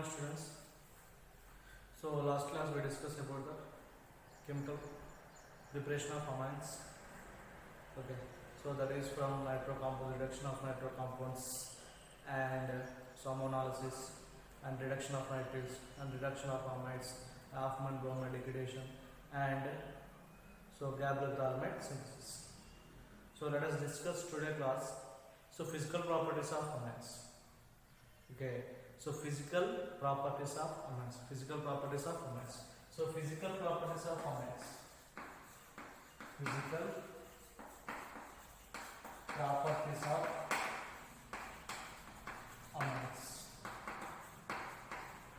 morning, students. So last class we discussed about the chemical preparation of amines. Okay, so that is from nitro compound, reduction of nitro compounds, and SOMO analysis, and reduction of nitrates, and reduction of amides, Hoffman bromide degradation, and so Gabler-Thalmide synthesis. So let us discuss today class. So physical properties of amines. Okay. So physical properties of amines. Physical properties of amines. So physical properties of amines. Physical properties of amines.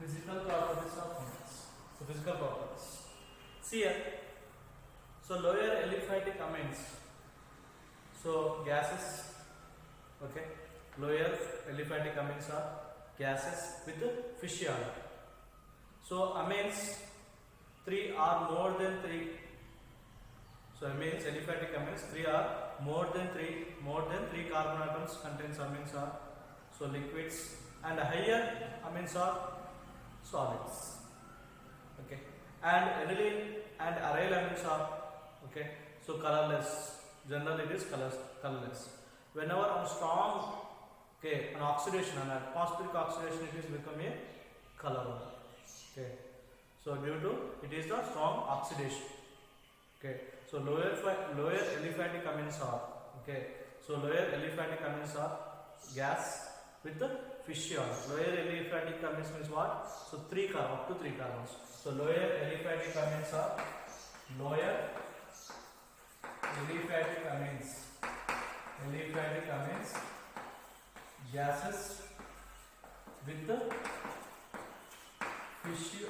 Physical properties of amines. So physical properties. See here. So lower aliphatic amines. So gases. Okay. Lower aliphatic amines are gases with fishy odor. So amines 3 are more than 3. So amines, aliphatic amines 3 are more than 3 carbon atoms contains amines are so liquids, and higher amines are solids. Okay, and aniline and aryl amines are okay. So colorless. Generally it is colorless. Whenever on strong an oxidation, an atmospheric oxidation, it is become a color. Okay, so due to it is the strong oxidation. Okay, so lower aliphatic amines are okay. So lower aliphatic amines are gas with the fishy odor. Lower aliphatic amines means what? So 3 carbon, up to 3 carbons. So lower aliphatic amines are lower aliphatic amines. Aliphatic amines, gases with the fishy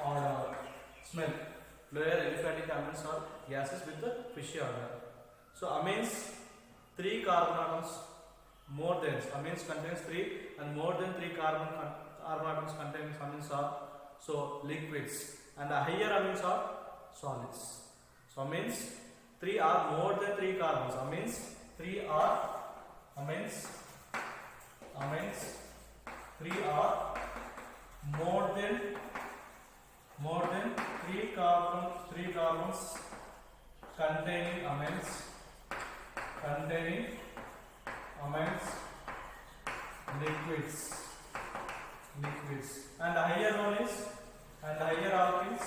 odor, smell. Lower aliphatic amines are gases with the fishy odor. So amines 3 carbon atoms more than amines contains 3 and more than 3 carbon atoms contains amines are so liquids, and the higher amines are solids. So amines 3 are more than 3 carbons. Amines 3 are amines 3 are more than 3 carbons containing amines liquids, and higher one is higher alkenes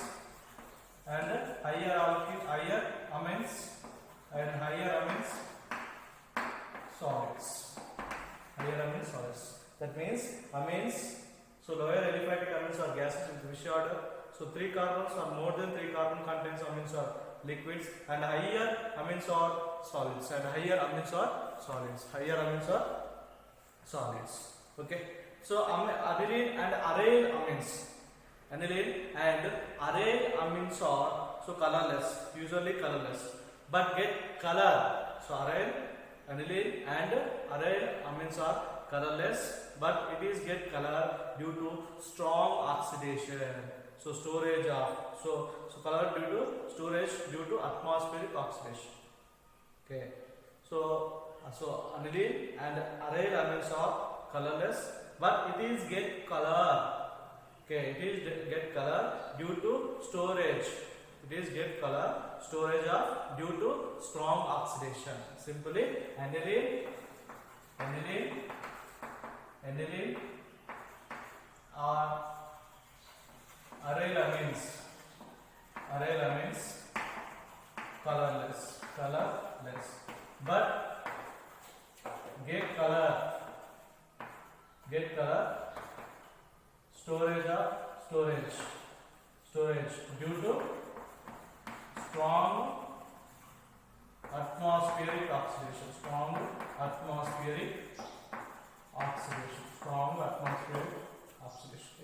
and higher amines and higher amines solids. That means amines, so lower aliphatic amines are gases with fishy odor. So 3 carbons or more than 3 carbon contains amines are liquids, and higher amines are solids, and higher amines are solids. Okay. So aniline and aryl amines are so colorless, usually colorless, but get color. So aniline and aryl amines are colorless, but it is get color due to strong oxidation. So storage of so color due to storage due to atmospheric oxidation. Okay. So aniline and aryl amines are colorless, but it is get color. Okay, it is get color due to storage. It is get color storage of due to strong oxidation. Simply aniline or aryl amines colorless, but get color storage due to strong atmospheric oxidation.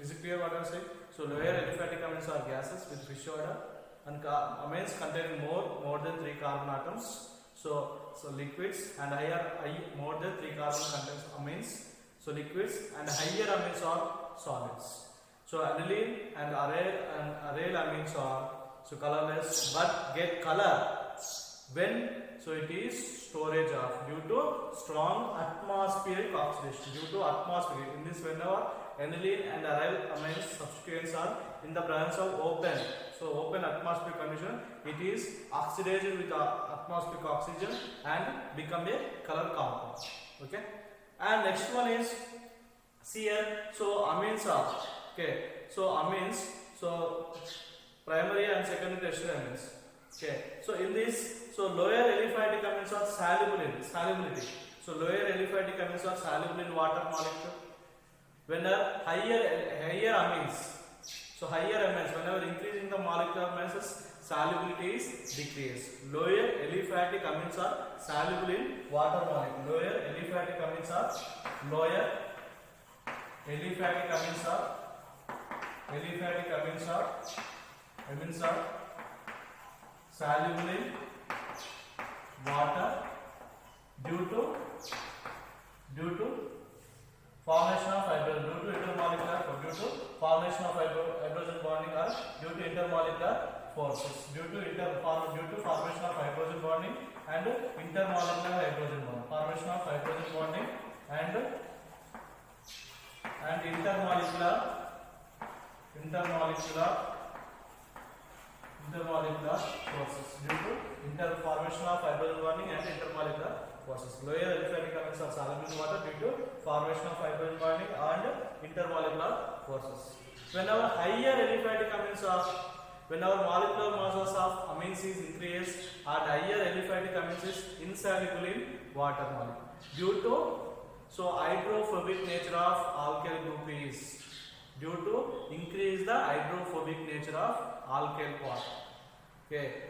Is it clear what I am saying? So lower aliphatic amines are gases with fishy odor, and amines containing more than 3 carbon atoms. So liquids, and more than 3 carbon contains amines. So liquids, and higher amines are solids. So aniline and aryl amines are so colorless, but get color when So it is storage of due to strong atmospheric oxidation. Due to atmospheric. In this, whenever aniline and aryl amines substituents are in the presence of open atmospheric condition, it is oxidized with atmospheric oxygen and become a color compound. Okay. And next one is see here. So amines are So amines. So primary and secondary tertiary amines. So in this, lower aliphatic amines are soluble in solubility. So lower aliphatic amines are soluble in water molecule. Whenever higher amines, whenever increasing the molecular masses, solubility is decreased. Lower aliphatic amines are soluble in water molecule. Lower aliphatic amines are soluble in water due to formation of hydrogen, due to formation of hydrogen bonding, or due to intermolecular forces, due to formation of hydrogen bonding and intermolecular hydrogen bond, formation of hydrogen bonding and intermolecular forces, due to formation of hydrogen bonding and intermolecular forces. Lower aliphatic amines are soluble in water due to formation of hydrogen bonding and intermolecular forces. Whenever molecular masses of amines is increased, and higher aliphatic amines is insoluble in water molecule due to hydrophobic nature of alkyl group is due to increase the hydrophobic nature of alkyl part.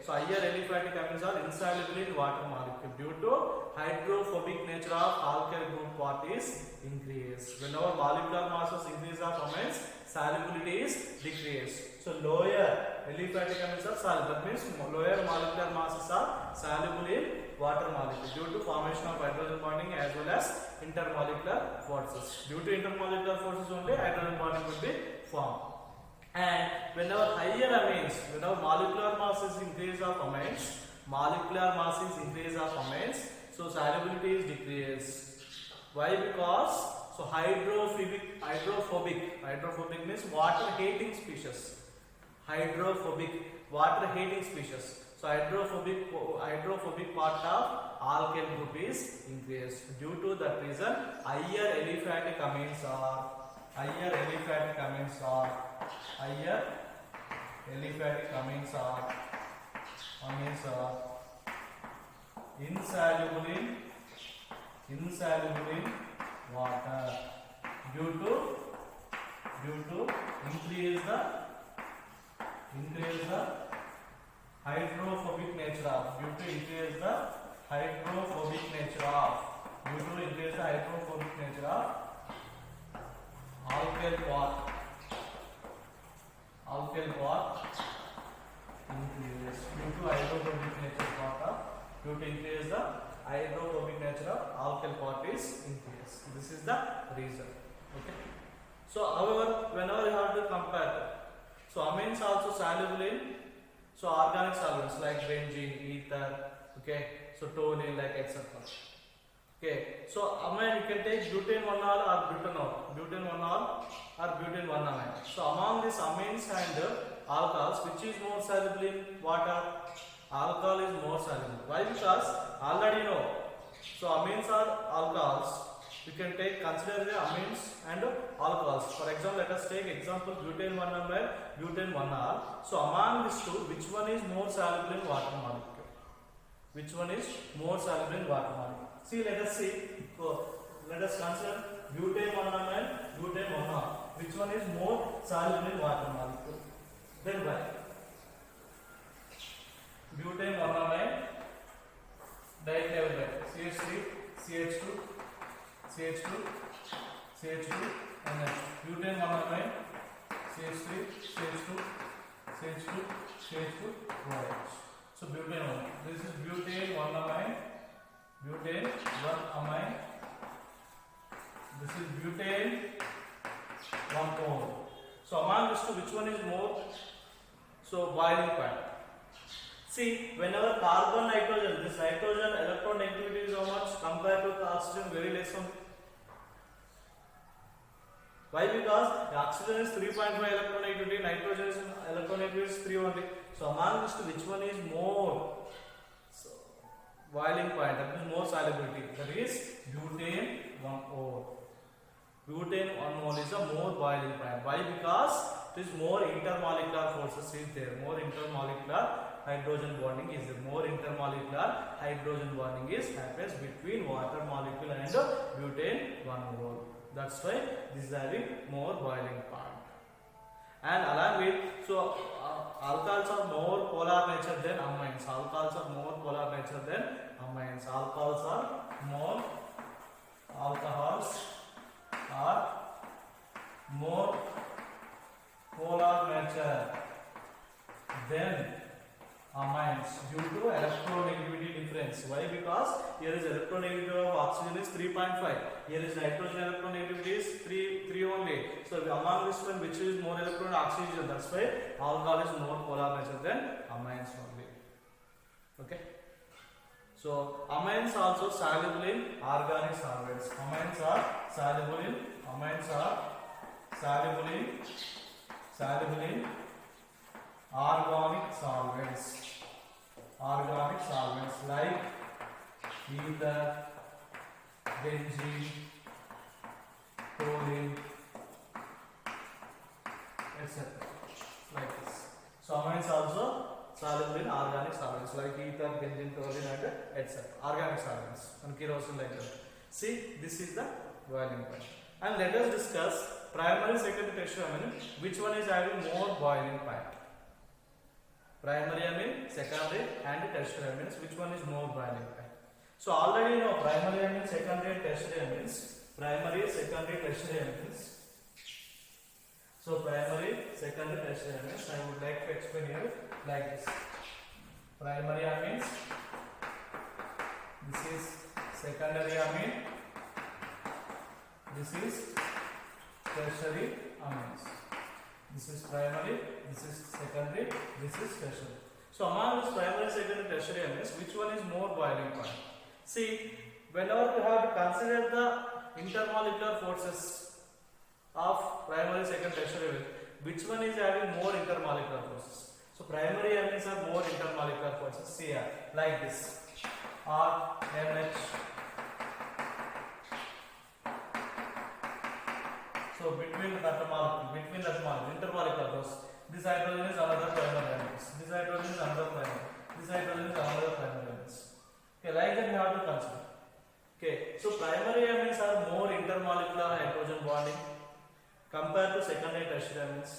So higher aliphatic amines are insoluble in water molecule due to hydrophobic nature of alkyl group part is increased. Whenever molecular masses increase of amines, solubility is decreased. So lower aliphatic amines are soluble. That means lower molecular masses are soluble in water molecule due to formation of hydrogen bonding as well as intermolecular forces. Due to intermolecular forces only hydrogen bonding will be formed. And whenever molecular mass is increase of amines, so solubility is decreased. Why? Because hydrophobic means water hating species. So hydrophobic part of alkyl group is increased. Due to that reason, higher aliphatic amines are insoluble in water due to increase the hydrophobic nature of alkyl part increase due to hydrophobic nature of alkyl part is increased. This is the reason. Okay. So however, whenever you have to compare, so amines also soluble in organic solvents like benzene, ether, okay, so toluene, like etc. Okay, so amine you can take butane 1-ol or butanol, butane 1-amine. So among these amines and alcohols, which is more soluble in water? Alcohol is more soluble. Why? Because already know. So amines are alcohols. You can consider the amines and alcohols. For example, let us take example butane 1-amine, butane 1-ol. So among these two, which one is more soluble in water molecule? See, let us consider butane 1-amine, butane 1-ol. Which one is more soluble in water molecule? Then why? Butane 1-amine, dichloroethane, CH3, CH2, and butane 1-amine, CH3, CH2, OH. So butane 1. This is butane 1-amine. This is butane 1-ol. So among these two, which one is more? So boiling point. See, whenever carbon, nitrogen, this nitrogen electron negativity is how much compared to oxygen? Very less only. Why? Because the oxygen is 3.5 electron negativity, nitrogen is electron negativity is 3 only. So among these two, which one is more? So, boiling point, that means more solubility. That is butane 1-mole. Butane 1-mole is a more boiling point. Why? Because it is more intermolecular forces is there. More intermolecular hydrogen bonding is there. More intermolecular hydrogen bonding is happens between water molecule and butane 1-mole. That's why this is having more boiling point. And along with, so alcohols are more polar nature than amines. Alcohols are more polar nature than amines. Alcohols are more polar nature than amines due to electronegativity difference. Why? Because here is electronegativity of oxygen is 3.5. Here is nitrogen electronegativity is 3 only. So among this one, which is more electron? Oxygen. That's why alcohol is more polar nature than amines only. Okay. So amines also soluble in organic solvents. Amines are soluble in organic solvents like ether, benzene, chlorine, etc. Like this. So amines also soluble in organic solvents like ether, benzene, chlorine, and etc. Organic solvents and kerosene like that. See, this is the boiling point. And let us discuss primary, secondary, tertiary amine. Which one is having more boiling point? Primary amine, secondary, and tertiary amines. Which one is more boiling point? So already you know primary amine, secondary, and tertiary amines. Primary, secondary, tertiary amines. So primary, secondary, tertiary amines. I would like to explain here like this. Primary amines. This is secondary amine. This is tertiary amines. This is primary, this is secondary, this is tertiary. So among this primary, secondary, tertiary amines, which one is more boiling point? See, whenever you have to consider the intermolecular forces of primary, secondary, tertiary, which one is having more intermolecular forces? So primary amines are more intermolecular forces. See here, like this, R, NH. So between that molecule, intermolecular force. This hydrogen is another primary amines. This hydrogen is another primary. This hydrogen is another primary amines. Okay, like that we have to consider. Okay, so primary amines are more intermolecular hydrogen bonding compared to secondary, tertiary amines.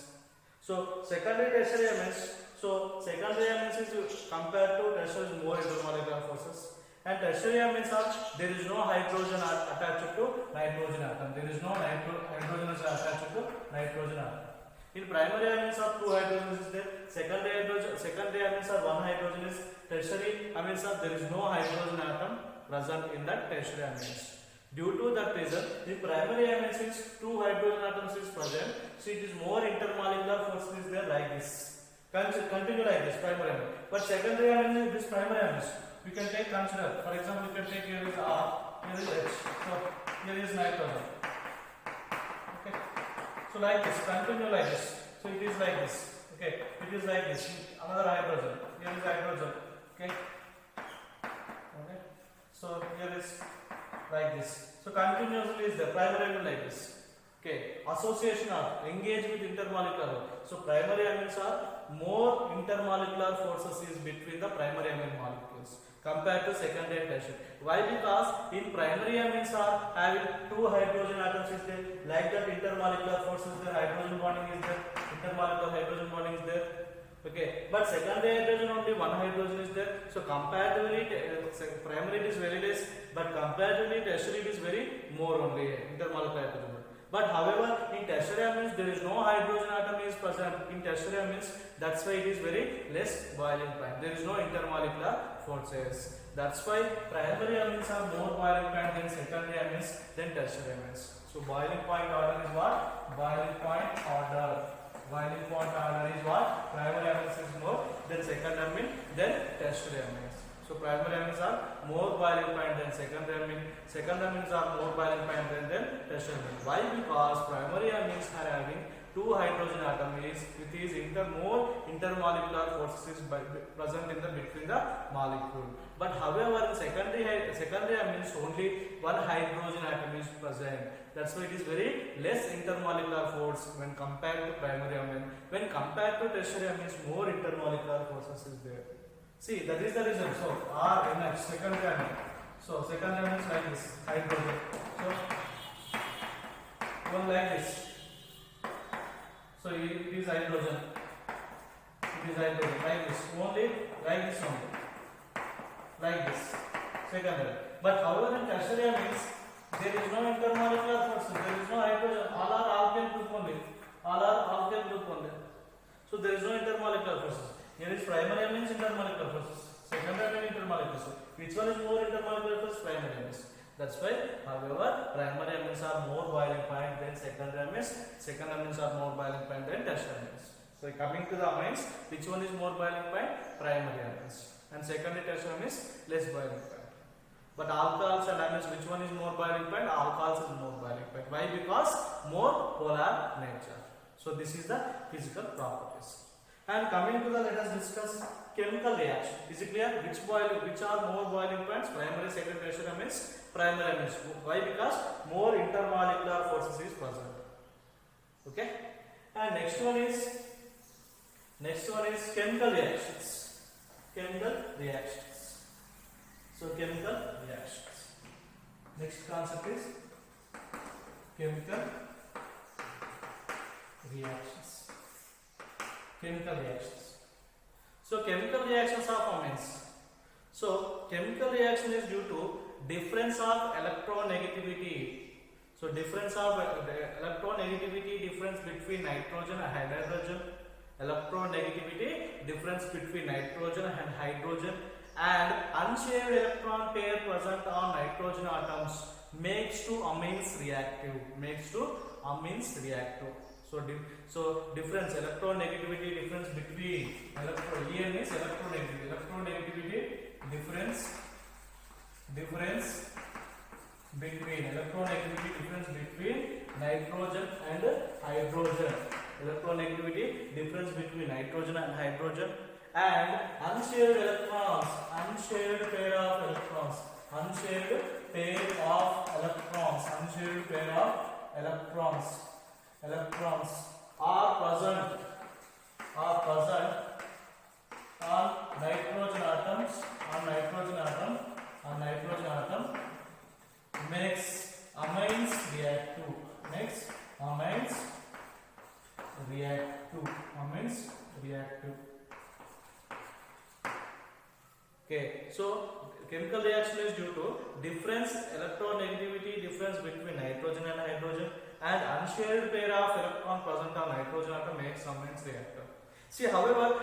So secondary, tertiary amines. So secondary amines is compared to tertiary is more intermolecular forces. And tertiary amines are there is no hydrogen attached to nitrogen atom. There is no hydrogen attached to nitrogen atom. In primary amines are 2 hydrogens is there. Secondary amines are 1 hydrogen is. Tertiary amines are there is no hydrogen atom present in that tertiary amines. Due to that reason, in primary amines is 2 hydrogen atoms is present. So it is more intermolecular force is there like this. Continue like this primary amine. But secondary amines is this primary amines. We can take consider. For example, you can take here is R, here is H. So here is nitrogen. Okay. So like this, continue like this. So it is like this. Okay. It is like this. Another hydrogen. Here is hydrogen. Okay. Okay. So here is like this. So continuously is the primary amine like this. Okay. Association of engage with intermolecular. So primary amines are more intermolecular forces is between the primary amine molecules compared to secondary and tertiary. Why? Because in primary amines are having 2 hydrogen atoms is there, like that intermolecular forces there, hydrogen bonding is there, intermolecular hydrogen bonding is there. Okay, but secondary hydrogen only 1 hydrogen is there. So comparatively, primary it is very less, but comparatively tertiary it is very more only intermolecular hydrogen. But however, in tertiary amines there is no hydrogen atom is present in tertiary amines. That's why it is very less boiling point. There is no intermolecular forces. That's why primary amines are more boiling point than secondary amines than tertiary amines. So boiling point order is what? Boiling point order. Boiling point order is what? Primary amines is more than secondary amine than tertiary amines. So primary amines are more boiling point than secondary amine. Secondary amines are more boiling point than tertiary amine. Why? Because primary amines are having two hydrogen atoms with these more intermolecular forces is present in the between the molecule. But however, in secondary amines only one hydrogen atom is present. That's why it is very less intermolecular force when compared to primary amine. When compared to tertiary amines, more intermolecular forces is there. See, that is the reason. So RNH, secondary amine. So secondary amine is like this, hydrogen. So one like this. So it is hydrogen. It is hydrogen like this. Only like this only. Like this. Secondary. But however in tertiary amines, there is no intermolecular forces. There is no hydrogen. All are alkyl group only. All are alkyl group only. So there is no intermolecular forces. Here is primary amines intermolecular forces. Secondary amine intermolecular forces. Which one is more intermolecular forces? Primary amines. That's why, however, primary amines are more boiling point than secondary amines. Secondary amines are more boiling point than tertiary amines. So coming to the amines, which one is more boiling point? Primary amines. And secondary tertiary amines less boiling point. But alcohols and amines, which one is more boiling point? Alcohols is more boiling point. Why? Because more polar nature. So this is the physical properties. And coming to the, let us discuss chemical reaction. Is it clear? Which are more boiling points? Primary, secondary, tertiary amines. Primary amines. Why? Because more intermolecular forces is present. Okay. And next one is chemical reactions. Chemical reactions. So chemical reactions. Next concept is chemical reactions. Chemical reactions. So chemical reactions of amines. So chemical reaction is due to difference of electronegativity. So difference of electronegativity, difference between nitrogen and hydrogen. Electronegativity, difference between nitrogen and hydrogen, and unshared electron pair present on nitrogen atoms makes to amines reactive. Makes to amines reactive. So difference electronegativity, difference between EN is electronegativity. Electronegativity difference between electronegativity difference between nitrogen and hydrogen. Electronegativity difference between nitrogen and hydrogen, and unshared electrons, unshared pair of electrons, unshared pair of electrons, unshared pair of electrons are present on nitrogen atoms, makes amines reactive. Makes amines reactive. Okay, so chemical reaction is due to difference electronegativity, difference between nitrogen and hydrogen, and unshared pair of electron present on nitrogen atom makes amines reactive. See, however,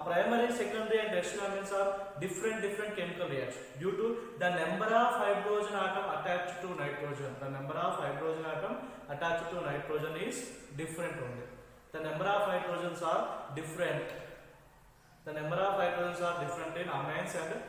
primary, secondary and tertiary amines are different chemical reactions due to the number of hydrogen atom attached to nitrogen. The number of hydrogen atom attached to nitrogen is different only. The number of hydrogens are different. The number of hydrogens are different in amines and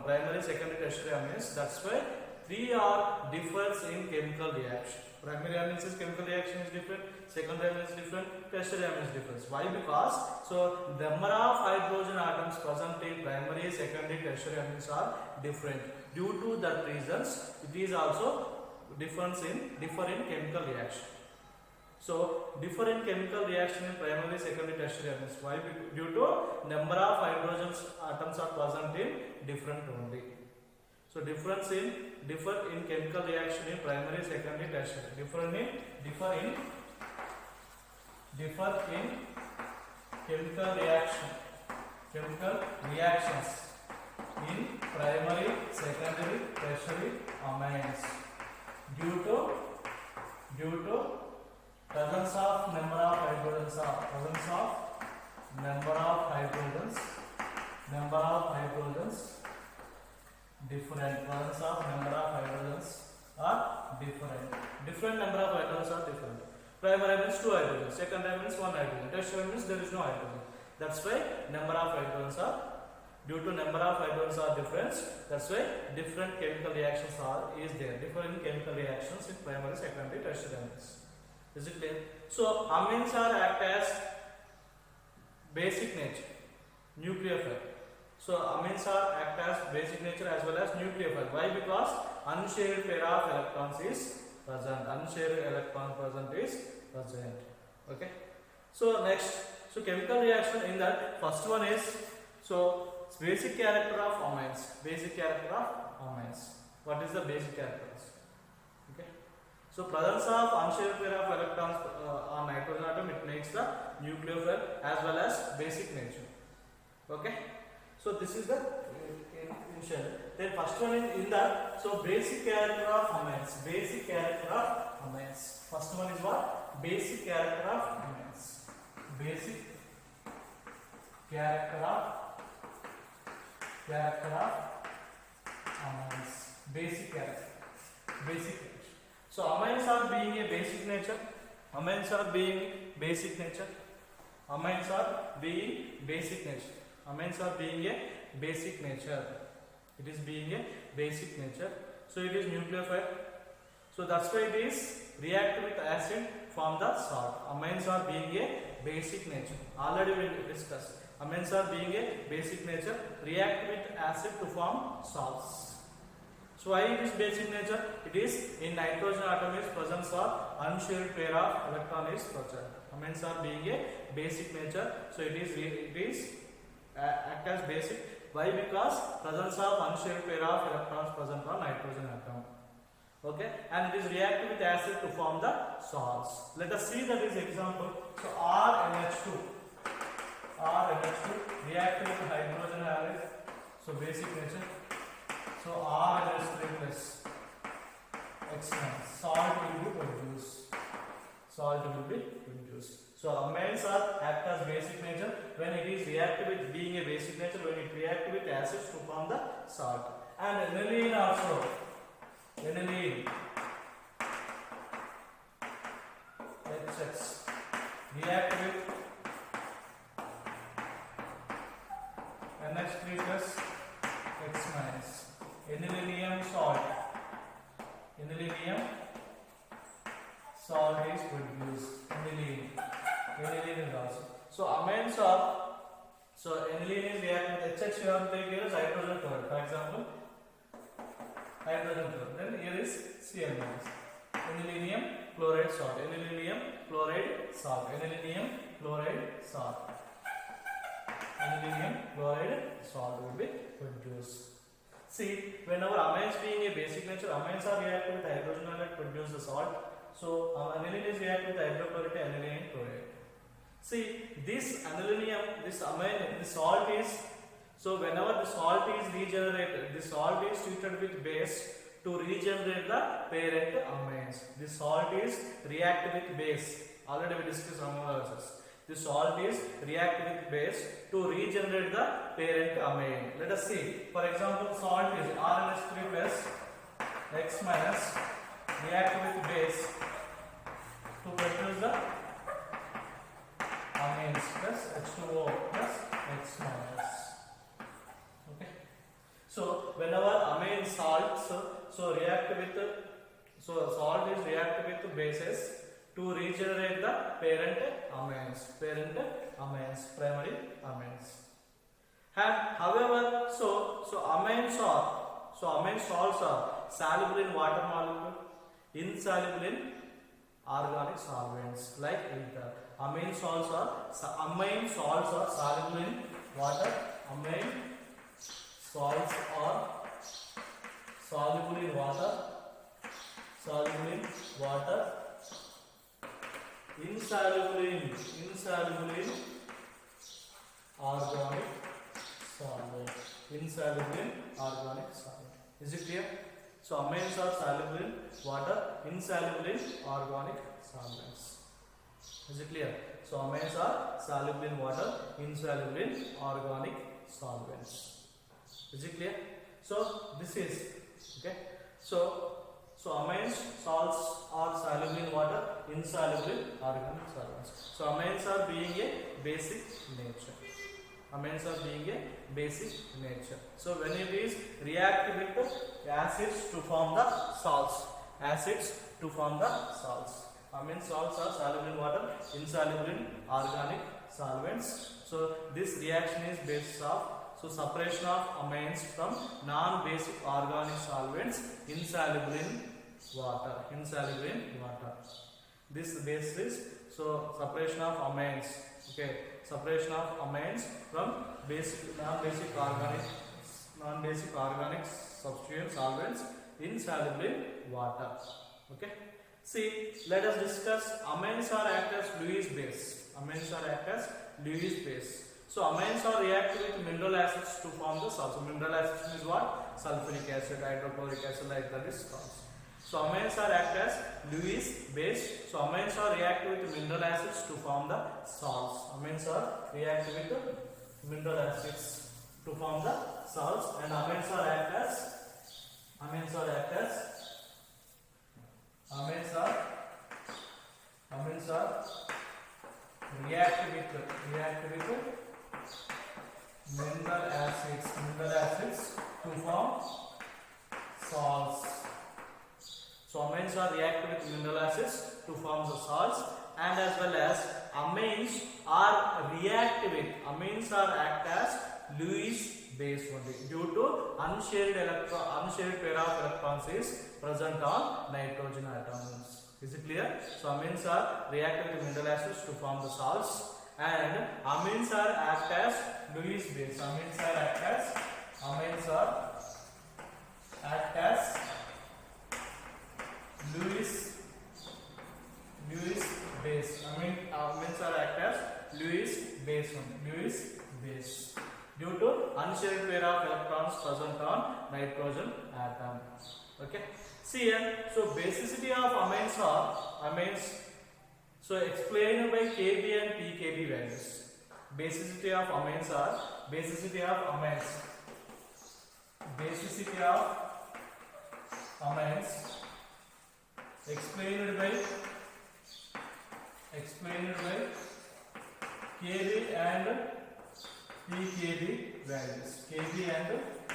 primary, secondary, tertiary amines. That's why 3 are differs in chemical reaction. Primary amines is chemical reaction is different, secondary amines is different, tertiary amines is different. Why? Because so number of hydrogen atoms present in primary, secondary, tertiary amines are different. Due to that reasons, it is also differ in chemical reaction. So differ in chemical reaction in primary, secondary, tertiary amines. Why? Due to number of hydrogen atoms are present in different only. So differ in chemical reaction in primary, secondary, tertiary. Differ in chemical reactions in primary, secondary, tertiary amines due to presence of number of hydrogens different. Presence of number of hydrogens are different. Different number of hydrogens are different. Primary means 2 hydrogens, secondary means 1 hydrogen, tertiary means there is no hydrogen. That's why number of hydrogens are, due to number of hydrogens are different. That's why different chemical reactions is there. Different chemical reactions in primary, secondary, tertiary amines. Is it clear? So amines are act as basic nature, nucleophile. So amines are act as basic nature as well as nucleophile. Why? Because unshared pair of electrons is present. Unshared electron present is present. Okay. So next, so chemical reaction in that first one is, so basic character of amines. Basic character of amines. What is the basic characters? Okay. So presence of unshared pair of electrons on nitrogen atom, it makes the nucleophile as well as basic nature. Okay. So this is the initial. Then first one is in that, so basic character of amines. Basic character of amines. First one is what? Basic character of amines. Basic character of amines. Basic character. Basic nature. So amines are being a basic nature. Amines are being basic nature. Amines are being basic nature. Amines are being a basic nature. It is being a basic nature. So it is nucleophile. So that's why it is react with acid form the salt. Amines are being a basic nature. Already we discussed. Amines are being a basic nature. React with acid to form salts. So why it is basic nature? It is in nitrogen atom is presence of unshared pair of electron is present. Amines are being a basic nature. So it is act as basic. Why? Because presence of unshared pair of electrons present on nitrogen atom. Okay, and it is reactive with acid to form the salts. Let us see that is example. So RNH2 reactive with hydrogen halide. So basic nature. So RNH3 plus X salt will be produced. Salt will be produced. So amines are act as basic nature when it is reactive with being a basic nature, when it reacts with acids to form the salt. And aniline also. Aniline HX react with NH3 plus X minus. Anilinium salt. Anilinium salt is produced. Aniline is also. So amines are, so aniline is react with HX, you have to take here as hydrogen chloride. For example, hydrogen chloride. Then here is Cl minus. Anilinium chloride salt. Anilinium chloride salt. Anilinium chloride salt. Anilinium chloride salt will be produced. See, whenever amines being a basic nature, amines are reactive with hydrogen halide produce the salt. So aniline is reactive with hydrochloric aniline chloride. See, this anilinium, this amine, the salt is, so whenever the salt is regenerated, the salt is treated with base to regenerate the parent amines. The salt is reactive with base. Already we discussed analysis. The salt is reactive with base to regenerate the parent amine. Let us see. For example, salt is RNH3 plus X minus reactive with base to produce the amines plus H2O plus X minus. Okay. So whenever amine salts, so react with, so salt is reactive with bases to regenerate the parent amines, primary amines. And however, so amine salts are soluble in water molecule, insoluble in organic solvents like ether. Amine salts are soluble in water. Amine salts are soluble in water. Insoluble in organic solvent. Insoluble in organic solvent. Is it clear? So amines are soluble in water, insoluble in organic solvents. Is it clear? So amines are soluble in water, insoluble in organic solvents. Is it clear? So this is okay. So amines salts are soluble in water, insoluble in organic solvents. So amines are being a basic nature. Amines are being a basic nature. So when it is react with acids to form the salts, acids to form the salts. Amine salts are soluble in water, insoluble in organic solvents. So this reaction is based of separation of amines from non-basic organic solvents insoluble in water. Insoluble in water. This basis separation of amines. Okay, separation of amines from non-basic organic substituent solvents insoluble in water. Okay. See, let us discuss amines are act as Lewis base. Amines are act as Lewis base. So amines are react with mineral acids to form the salts. So mineral acids means what? Sulfuric acid, hydrochloric acid, like that is salts. So amines are act as Lewis base. So amines are react with mineral acids to form the salts. Amines are react with mineral acids to form the salts, and amines are react as mineral acids to form salts. So amines are react with mineral acids to form the salts, and as well as amines are act as Lewis base only due to unshared pair of electrons is present on nitrogen atoms. Is it clear? So amines are react with mineral acids to form the salts, and amines are act as Lewis base. Amines are act as Lewis base. Amines are act as Lewis base only. Lewis base due to unshared pair of electrons present on nitrogen atom. Okay. See here. So basicity of amines are so explained by Kb and pKb values. Basicity of amines are explained by Kb and pKb values. Kb and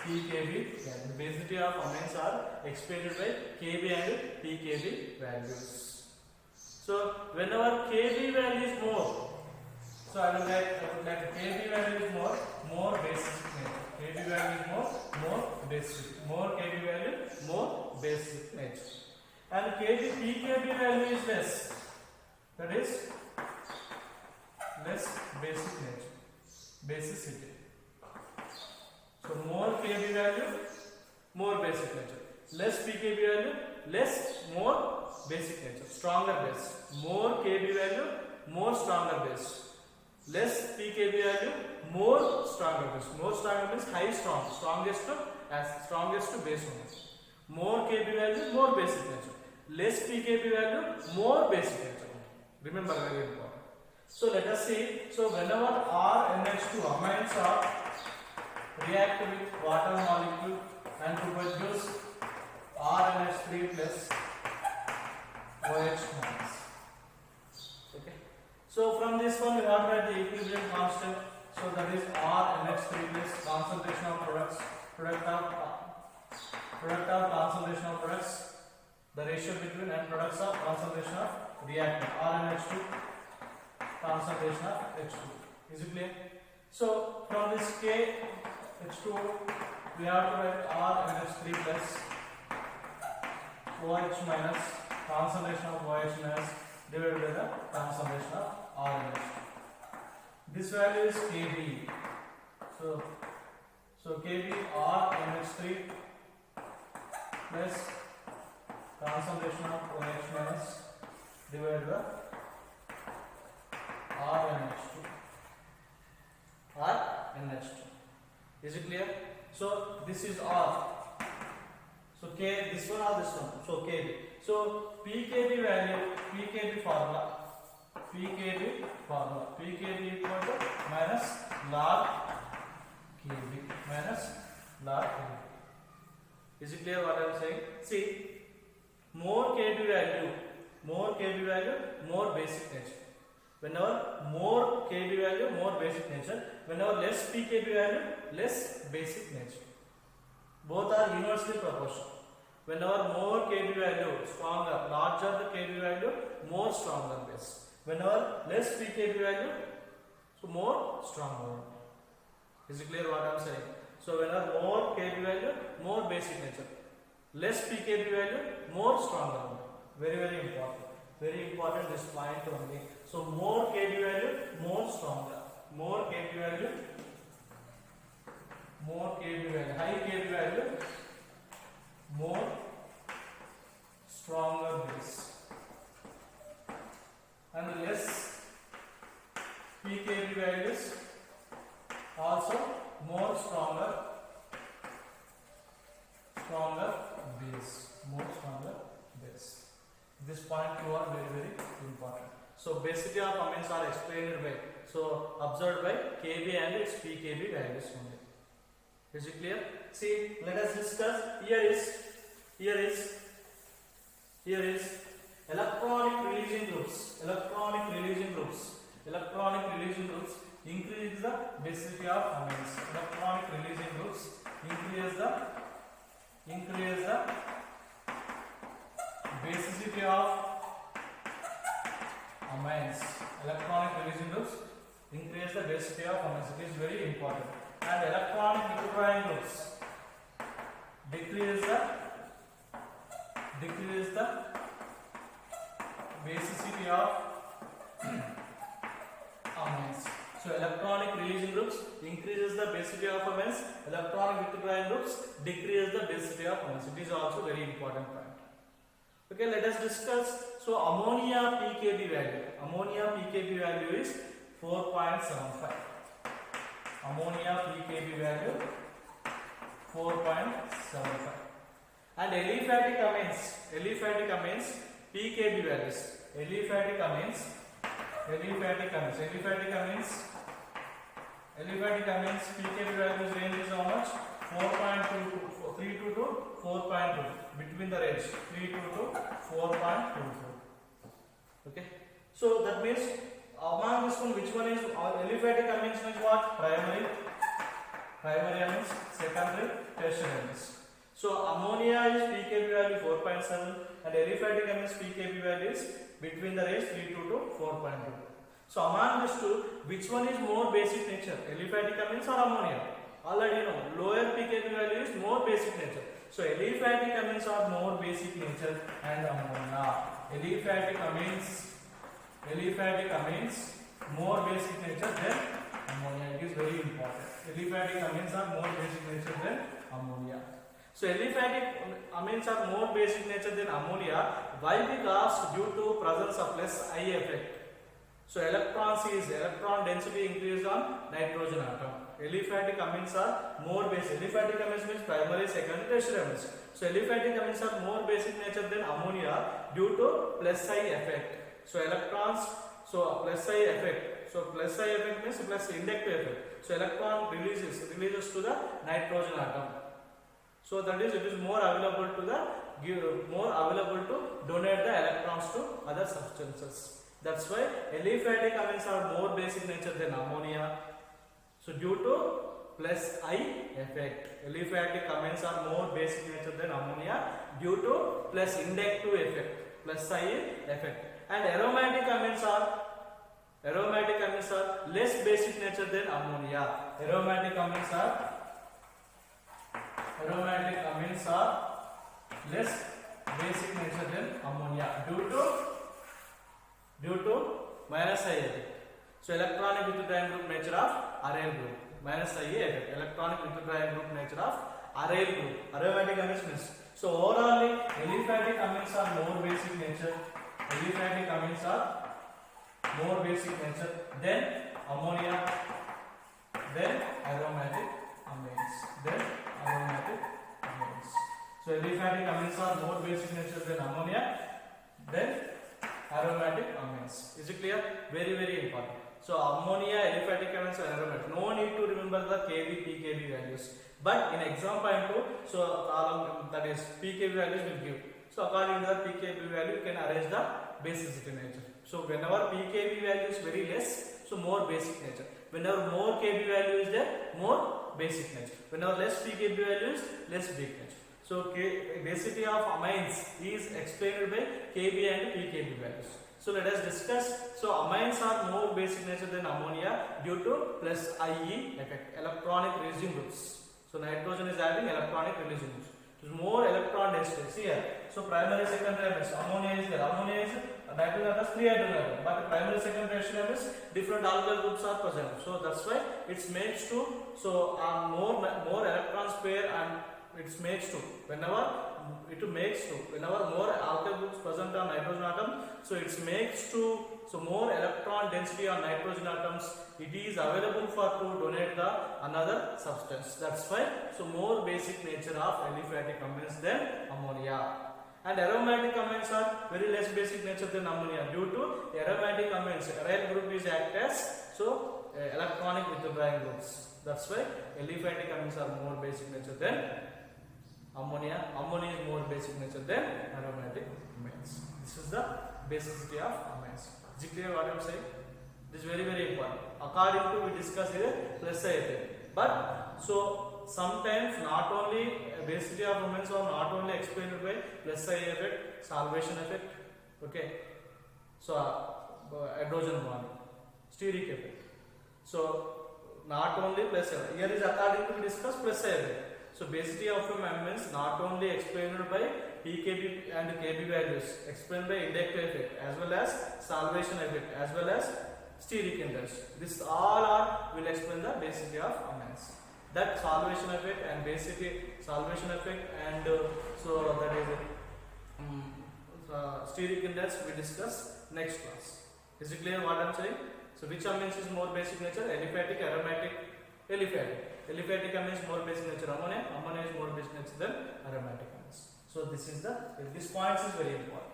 pKb values. Basicity of amines are explained by Kb and pKb values. So whenever Kb value is more, so I would like Kb value is more basic nature. Kb value is more basic. More Kb value, more basic nature. And pKb value is less. That is less basic nature. Basicity. So more Kb value, more basic nature. Less pKb value, more basic nature. Stronger base. More Kb value, more stronger base. Less pKb value, more stronger base. More stronger means high strong. Strongest base only. More Kb value, more basic nature. Less pKb value, more basic nature. Remember, very important. So let us see. So whenever RNH2 amines are react with water molecule and to produce RNH3 plus OH minus. Okay. So from this one we have to write the equilibrium constant. So that is RNH3 plus concentration of product of concentration of products, the ratio between and products of concentration of reactant RNH2 concentration of H2. Is it clear? So from this KH2 we have to write RNH3 plus OH minus concentration of OH minus divided by the concentration of RNH2. This value is Kb. So Kb RNH3 plus concentration of OH minus divided by RNH2. Is it clear? So this is R. So K, this one or this one. So Kb. So pKb value, pKb formula. pKb equal to minus log Kb. Is it clear what I am saying? See, more Kb value, more basic nature. Whenever more Kb value, more basic nature. Whenever less pKb value, less basic nature. Both are inversely proportional. Whenever more Kb value, stronger, larger the Kb value, more stronger base. Whenever less pKb value, so more stronger. Is it clear what I am saying? So whenever more Kb value, more basic nature. Less pKb value, more stronger. Very, very important. Very important this point only. So more Kb value, more stronger. More Kb value, more Kb value. High Kb value, more stronger base. And less pKb values, also more stronger base. More stronger base. This point you are very, very important. So basically our comments are explained by, so observed by Kb and its pKb values only. Is it clear? See, let us discuss. Here is electronic releasing groups. Electronic releasing groups increase the basicity of amines. Electronic releasing groups increase the basicity of amines. Electronic releasing groups increase the basicity of amines. It is very important. And electronic withdrawing groups decrease the basicity of amines. So electronic releasing groups increases the basicity of amines. Electronic withdrawing groups decrease the basicity of amines. It is also very important point. Okay, let us discuss. So ammonia pKb value. Ammonia pKb value is 4.75. Ammonia pKb value 4.75. And aliphatic amines pKb values. Aliphatic amines pKb values range is how much? 4.32 to 4.2. Between the range 32 to 4.22. Okay. So that means among this one, which one is aliphatic amines means what? Primary amines, secondary, tertiary amines. So ammonia is pKb value 4.7 and aliphatic amines pKb value is between the range 32 to 4.2. So among these two, which one is more basic nature? Aliphatic amines or ammonia? Already you know, lower pKb value is more basic nature. So aliphatic amines are more basic nature and ammonia. Aliphatic amines more basic nature than ammonia. It is very important. Aliphatic amines are more basic nature than ammonia. So aliphatic amines are more basic nature than ammonia. Why? Because due to presence of less I effect. So electron density increased on nitrogen atom. Aliphatic amines are more basic. Aliphatic amines means primary, secondary, tertiary amines. So aliphatic amines are more basic nature than ammonia due to plus I effect. So plus I effect. So plus I effect means plus inductive effect. So electron releases to the nitrogen atom. So that is, it is more available to donate the electrons to other substances. That's why aliphatic amines are more basic nature than ammonia. So due to plus I effect, aliphatic amines are more basic nature than ammonia due to plus inductive effect, plus I effect. And aromatic amines are less basic nature than ammonia. Aromatic amines are less basic nature than ammonia due to minus I effect. So electronic withdrawing group nature of aryl group, minus I effect. Electronic withdrawing group nature of aryl group. Aromatic amines means. So overall, aliphatic amines are more basic nature. Aliphatic amines are more basic nature than ammonia, then aromatic amines. So aliphatic amines are more basic nature than ammonia, then aromatic amines. Is it clear? Very, very important. So ammonia, aliphatic amines and aromatic. No need to remember the Kb, pKb values. But in exam point 2, so column that is pKb values will give. So according to the pKb value, you can arrange the basicity nature. So whenever pKb value is very less, so more basic nature. Whenever more Kb value is there, more basic nature. Whenever less pKb value is less basic nature. So basicity of amines is explained by Kb and pKb values. So let us discuss. So amines are more basic nature than ammonia due to plus IE effect, electronic releasing groups. So nitrogen is having electronic releasing groups. So more electron density. See here. So primary, secondary amines. Ammonia is there. Ammonia is nitrogen has 3 hydrogen atoms. But primary, secondary amines different alkyl groups are present. So that's why it makes to more electrons pair and it makes to whenever more alkyl groups present on nitrogen atom, so it makes to more electron density on nitrogen atoms, it is available for to donate the another substance. That's why so more basic nature of aliphatic amines than ammonia. And aromatic amines are very less basic nature than ammonia due to aromatic amines aryl group is act as electronic withdrawing groups. That's why aliphatic amines are more basic nature than ammonia. Ammonia is more basic nature than aromatic amines. This is the basicity of amines. Is it clear what I am saying? This is very important. According to we discuss here plus effect. But so sometimes not only basicity of amines are not only explained by plus effect, salvation effect. Okay. So hydrogen bonding, steric effect. So not only plus effect. Here is according to we discuss plus effect. So basicity of amines not only explained by pKb and Kb values, explained by inductive effect as well as salvation effect as well as steric index. This all are will explain the basicity of amines. That salvation effect and salvation effect and so that is steric index we discuss next class. Is it clear what I am saying? So which amines is more basic nature? Aliphatic, aromatic, aliphatic. Aliphatic amines more basic nature ammonia. Ammonia is more basic nature than aromatic amines. So this points is very important.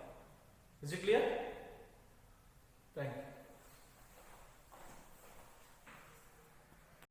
Is it clear?